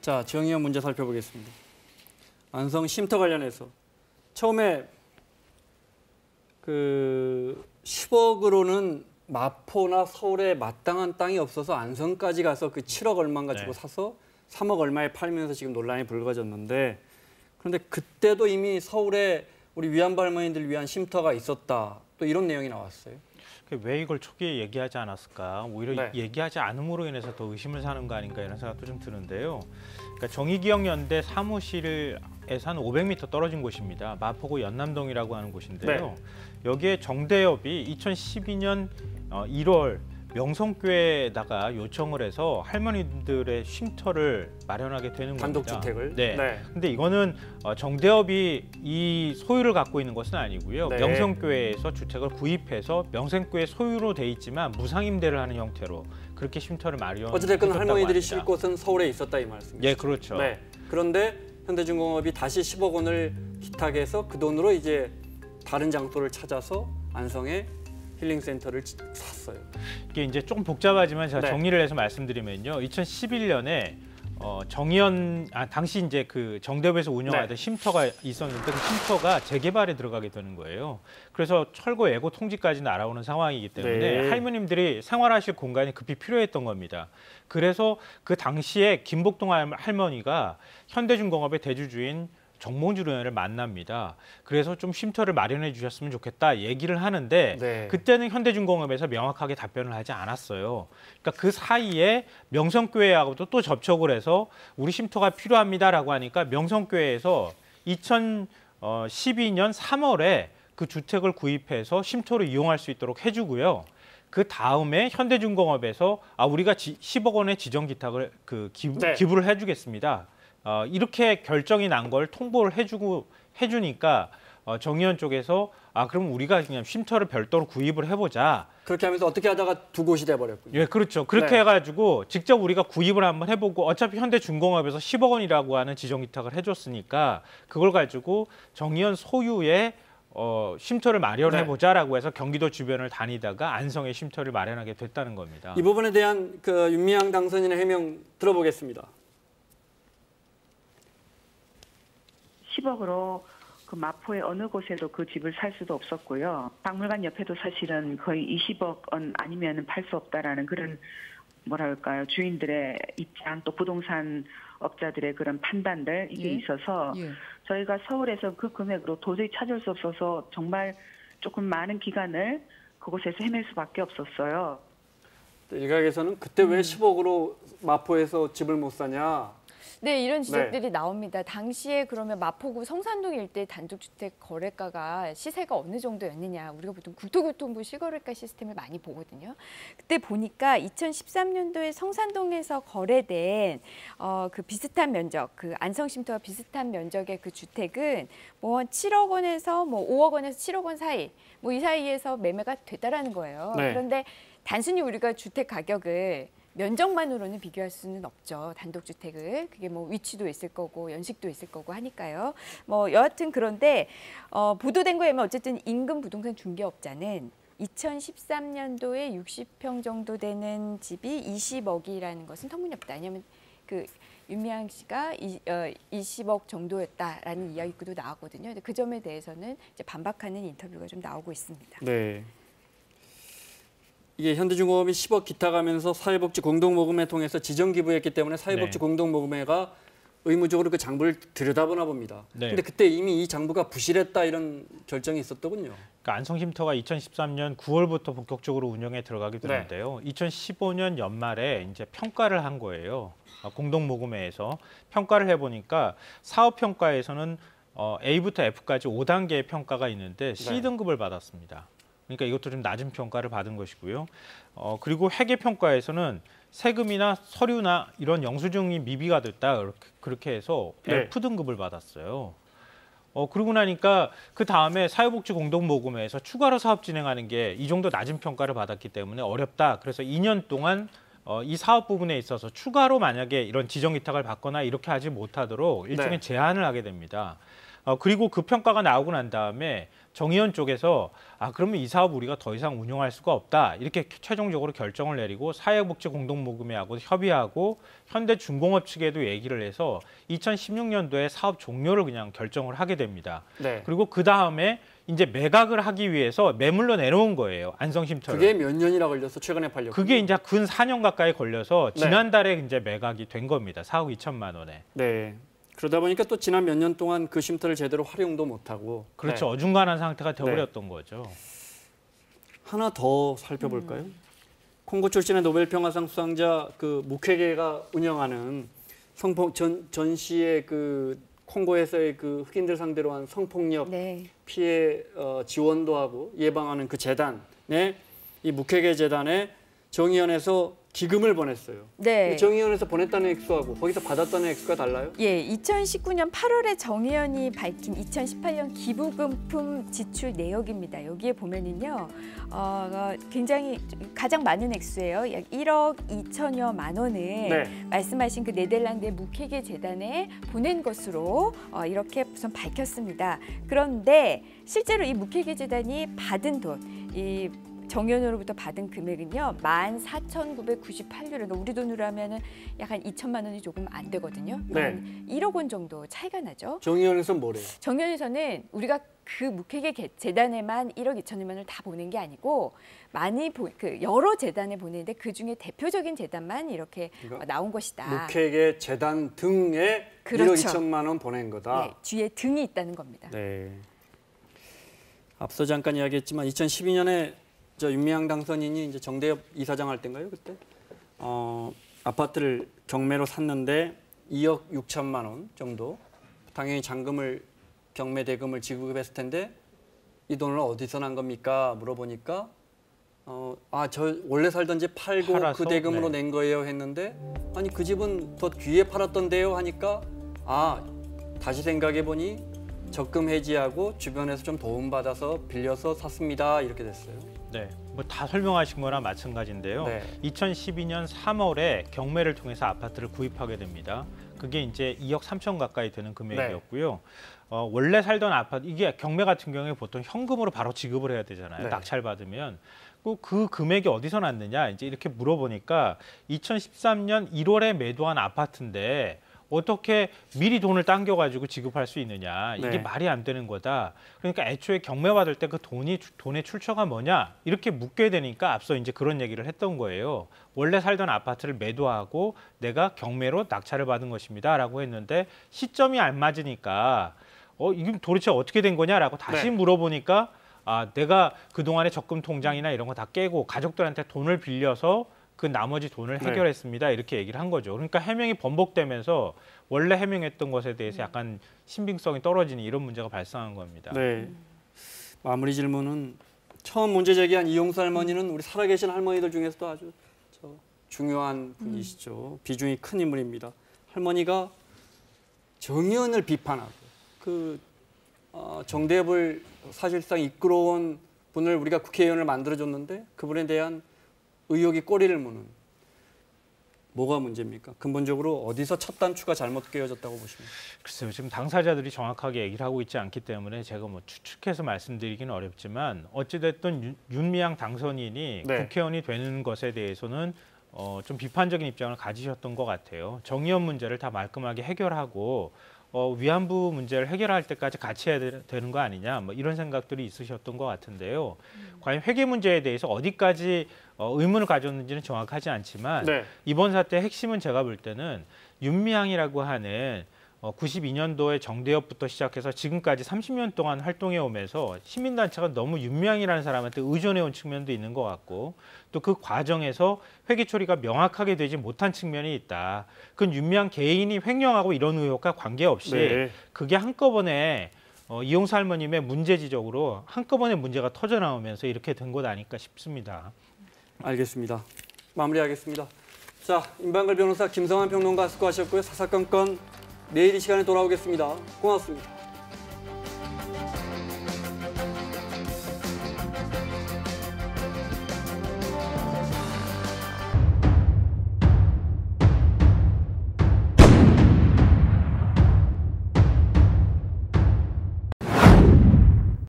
자, 정의연 문제 살펴보겠습니다. 안성 쉼터 관련해서 처음에 그 10억으로는 마포나 서울에 마땅한 땅이 없어서 안성까지 가서 그 7억 얼마인가 주고 사서 3억 얼마에 팔면서 지금 논란이 불거졌는데, 그런데 그때도 이미 서울에 우리 위안부 할머니들 위한 쉼터가 있었다. 또 이런 내용이 나왔어요. 왜 이걸 초기에 얘기하지 않았을까? 오히려 얘기하지 않음으로 인해서 더 의심을 사는 거 아닌가 이런 생각도 좀 드는데요. 그러니까 정의기억연대 사무실에서 한 500m 떨어진 곳입니다. 마포구 연남동이라고 하는 곳인데요. 여기에 정대협이 2012년 1월 명성교회에다가 요청을 해서 할머니들의 쉼터를 마련하게 되는 겁니다. 단독주택을? 네. 근데 이거는 정대협이 이 소유를 갖고 있는 것은 아니고요. 명성교회에서 주택을 구입해서 명성교회 소유로 돼 있지만 무상임대를 하는 형태로 그렇게 쉼터를 마련했다고 어찌됐건 할머니들이 합니다. 쉴 곳은 서울에 있었다 이 말씀이시죠? 예, 그렇죠. 네. 그런데 현대중공업이 다시 10억 원을 기탁해서 그 돈으로 이제 다른 장소를 찾아서 안성에 힐링센터를 샀어요. 이게 이제 조금 복잡하지만 제가 정리를 해서 말씀드리면요. 2011년에 당시 이제 그 정대협에서 운영하던 쉼터가 있었는데 그 쉼터가 재개발에 들어가게 되는 거예요. 그래서 철거 예고 통지까지 날아오는 상황이기 때문에 할머님들이 생활하실 공간이 급히 필요했던 겁니다. 그래서 그 당시에 김복동 할머니가 현대중공업의 대주주인 정몽주 의원을 만납니다. 그래서 좀 쉼터를 마련해 주셨으면 좋겠다 얘기를 하는데 그때는 현대중공업에서 명확하게 답변을 하지 않았어요. 그러니까 그 사이에 명성교회하고도 또 접촉을 해서 우리 쉼터가 필요합니다라고 하니까 명성교회에서 2012년 3월에 그 주택을 구입해서 쉼터로 이용할 수 있도록 해주고요. 그 다음에 현대중공업에서 우리가 10억 원의 지정 기탁을 기부를 해주겠습니다. 이렇게 결정이 난 걸 통보를 해주니까 정의연 쪽에서 그럼 우리가 그냥 쉼터를 별도로 구입을 해보자. 그렇게 하면서 어떻게 하다가 두 곳이 돼버렸군요. 예, 그렇죠. 그렇게 해가지고 직접 우리가 구입을 한번 해보고 어차피 현대중공업에서 10억 원이라고 하는 지정위탁을 해줬으니까 그걸 가지고 정의연 소유의 쉼터를 마련해보자라고 해서 경기도 주변을 다니다가 안성에 쉼터를 마련하게 됐다는 겁니다. 이 부분에 대한 그 윤미향 당선인의 해명 들어보겠습니다. 10억으로 그 마포의 어느 곳에도 그 집을 살 수도 없었고요. 박물관 옆에도 사실은 거의 20억 원 아니면 팔 수 없다라는 그런 뭐랄까요, 주인들의 입장, 또 부동산 업자들의 그런 판단들 이게 있어서 저희가 서울에서 그 금액으로 도저히 찾을 수 없어서 정말 조금 많은 기간을 그곳에서 헤맬 수밖에 없었어요. 일각에서는 그때 왜 10억으로 마포에서 집을 못 사냐? 네, 이런 지적들이 나옵니다. 당시에 그러면 마포구 성산동 일대 단독주택 거래가가 시세가 어느 정도였느냐. 우리가 보통 국토교통부 실거래가 시스템을 많이 보거든요. 그때 보니까 2013년도에 성산동에서 거래된 그 비슷한 면적, 그 안성쉼터와 비슷한 면적의 그 주택은 뭐 7억 원에서 뭐 5억 원에서 7억 원 사이, 뭐 이 사이에서 매매가 됐다라는 거예요. 그런데 단순히 우리가 주택 가격을 면적만으로는 비교할 수는 없죠. 단독주택을. 그게 뭐 위치도 있을 거고 연식도 있을 거고 하니까요. 뭐 여하튼 그런데 보도된 거에 의하면 어쨌든 임금 부동산 중개업자는 2013년도에 60평 정도 되는 집이 20억이라는 것은 터무니없다. 왜냐하면 그 윤미향 씨가 20억 정도였다라는 이야기도 나왔거든요. 그 점에 대해서는 이제 반박하는 인터뷰가 좀 나오고 있습니다. 네. 이게 현대중공업이 10억 기탁하면서 사회복지 공동모금회 통해서 지정 기부했기 때문에 사회복지 공동모금회가 의무적으로 그 장부를 들여다보나 봅니다. 그런데 그때 이미 이 장부가 부실했다 이런 결정이 있었더군요. 그러니까 안성쉼터가 2013년 9월부터 본격적으로 운영에 들어가게 됐는데요. 2015년 연말에 이제 평가를 한 거예요. 공동모금회에서 평가를 해보니까 사업평가에서는 A부터 F까지 5단계의 평가가 있는데 C등급을 받았습니다. 그러니까 이것도 좀 낮은 평가를 받은 것이고요. 그리고 회계평가에서는 세금이나 서류나 이런 영수증이 미비가 됐다 그렇게 해서 F등급을 받았어요. 그러고 나니까 그 다음에 사회복지공동모금회에서 추가로 사업 진행하는 게 이 정도 낮은 평가를 받았기 때문에 어렵다. 그래서 2년 동안 이 사업 부분에 있어서 추가로 만약에 이런 지정위탁을 받거나 이렇게 하지 못하도록 일종의 제한을 하게 됩니다. 그리고 그 평가가 나오고 난 다음에 정의연 쪽에서 그러면 이 사업 우리가 더 이상 운영할 수가 없다. 이렇게 최종적으로 결정을 내리고 사회복지공동모금회하고 협의하고 현대중공업 측에도 얘기를 해서 2016년도에 사업 종료를 그냥 결정을 하게 됩니다. 네. 그리고 그 다음에 이제 매각을 하기 위해서 매물로 내놓은 거예요. 안성쉼터를. 그게 몇 년이나 걸려서 최근에 팔렸고. 그게 이제 근 4년 가까이 걸려서 네. 지난달에 이제 매각이 된 겁니다. 4억 2천만 원에. 네. 그러다 보니까 또 지난 몇 년 동안 그 쉼터를 제대로 활용도 못하고. 그렇죠. 네. 어중간한 상태가 되어버렸던 거죠. 하나 더 살펴볼까요? 콩고 출신의 노벨평화상 수상자 그 무쾌계가 운영하는 전시의 그 콩고에서의 그 흑인들 상대로 한 성폭력 네. 피해 지원도 하고 예방하는 그 재단에 이 무쾌계 재단에 정의연에서 기금을 보냈어요. 네. 정의연에서 보냈다는 액수하고 거기서 받았다는 액수가 달라요? 예, 2019년 8월에 정의연이 밝힌 2018년 기부금품 지출 내역입니다. 여기에 보면은요, 굉장히 가장 많은 액수예요. 약 1억 2천여만 원을 네. 말씀하신 그 네덜란드의 무쾌계 재단에 보낸 것으로 이렇게 우선 밝혔습니다. 그런데 실제로 이 무쾌계 재단이 받은 돈, 이 정의연으로부터 받은 금액은요, 14,998유로, 그러니까 우리 돈으로 하면은 약 한 2천만 원이 조금 안 되거든요. 네. 한 1억 원 정도 차이가 나죠. 정의연에서 뭐래요? 정의연에서는 우리가 그 무쾌계 재단에만 1억 2천여만 원을 다 보낸 게 아니고 여러 재단에 보내는데 그 중에 대표적인 재단만 이렇게 그러니까 나온 것이다. 무쾌계 재단 등에 그렇죠. 1억 2천만 원 보낸 거다. 네, 뒤에 등이 있다는 겁니다. 네. 앞서 잠깐 이야기했지만 2012년에 저 윤미향 당선인이 이제 정대협 이사장 할 때인가요, 그때? 아파트를 경매로 샀는데 2억 6천만 원 정도. 당연히 잔금을 경매 대금을 지급했을 텐데 이 돈을 어디서 난 겁니까? 물어보니까 저 원래 살던 집 팔고 팔아서? 그 대금으로 네. 낸 거예요 했는데 아니 그 집은 더 뒤에 팔았던데요 하니까 다시 생각해 보니 적금 해지하고 주변에서 좀 도움받아서 빌려서 샀습니다. 이렇게 됐어요. 네, 뭐 다 설명하신 거랑 마찬가지인데요. 네. 2012년 3월에 경매를 통해서 아파트를 구입하게 됩니다. 그게 이제 2억 3천 가까이 되는 금액이었고요. 원래 살던 아파트, 이게 경매 같은 경우에 보통 현금으로 바로 지급을 해야 되잖아요. 네. 낙찰받으면. 그 금액이 어디서 났느냐 이제 이렇게 물어보니까 2013년 1월에 매도한 아파트인데 어떻게 미리 돈을 당겨가지고 지급할 수 있느냐. 이게 네. 말이 안 되는 거다. 그러니까 애초에 경매받을 때 그 돈의 출처가 뭐냐. 이렇게 묻게 되니까 앞서 이제 그런 얘기를 했던 거예요. 원래 살던 아파트를 매도하고 내가 경매로 낙찰을 받은 것입니다. 라고 했는데 시점이 안 맞으니까 이게 도대체 어떻게 된 거냐라고 다시 네. 물어보니까 내가 그동안에 적금 통장이나 이런 거 다 깨고 가족들한테 돈을 빌려서 그 나머지 돈을 네. 해결했습니다. 이렇게 얘기를 한 거죠. 그러니까 해명이 번복되면서 원래 해명했던 것에 대해서 약간 신빙성이 떨어지는 이런 문제가 발생한 겁니다. 네. 마무리 질문은 처음 문제 제기한 이용수 할머니는 우리 살아계신 할머니들 중에서도 아주 중요한 분이시죠. 비중이 큰 인물입니다. 할머니가 정의연을 비판하고 정대협을 사실상 이끌어온 분을 우리가 국회의원을 만들어줬는데 그분에 대한 의혹이 꼬리를 무는 뭐가 문제입니까? 근본적으로 어디서 첫 단추가 잘못 끼워졌다고 보십니까? 글쎄요. 지금 당사자들이 정확하게 얘기를 하고 있지 않기 때문에 제가 뭐 추측해서 말씀드리기는 어렵지만 어찌됐든 윤미향 당선인이 네. 국회의원이 되는 것에 대해서는 좀 비판적인 입장을 가지셨던 것 같아요. 정의연 문제를 다 말끔하게 해결하고 위안부 문제를 해결할 때까지 같이 해야 되는 거 아니냐 뭐 이런 생각들이 있으셨던 것 같은데요. 과연 회계 문제에 대해서 어디까지 의문을 가졌는지는 정확하지 않지만 네. 이번 사태의 핵심은 제가 볼 때는 윤미향이라고 하는 92년도에 정대협부터 시작해서 지금까지 30년 동안 활동해 오면서 시민단체가 너무 윤미향이라는 사람한테 의존해온 측면도 있는 것 같고 또 그 과정에서 회계 처리가 명확하게 되지 못한 측면이 있다. 그건 윤미향 개인이 횡령하고 이런 의혹과 관계없이 네. 그게 한꺼번에 이용수 할머님의 문제 지적으로 한꺼번에 문제가 터져 나오면서 이렇게 된 것 아닐까 싶습니다. 알겠습니다. 마무리하겠습니다. 자, 임방글 변호사, 김성환 평론가 수고하셨고요. 사사건건 내일 이 시간에 돌아오겠습니다. 고맙습니다.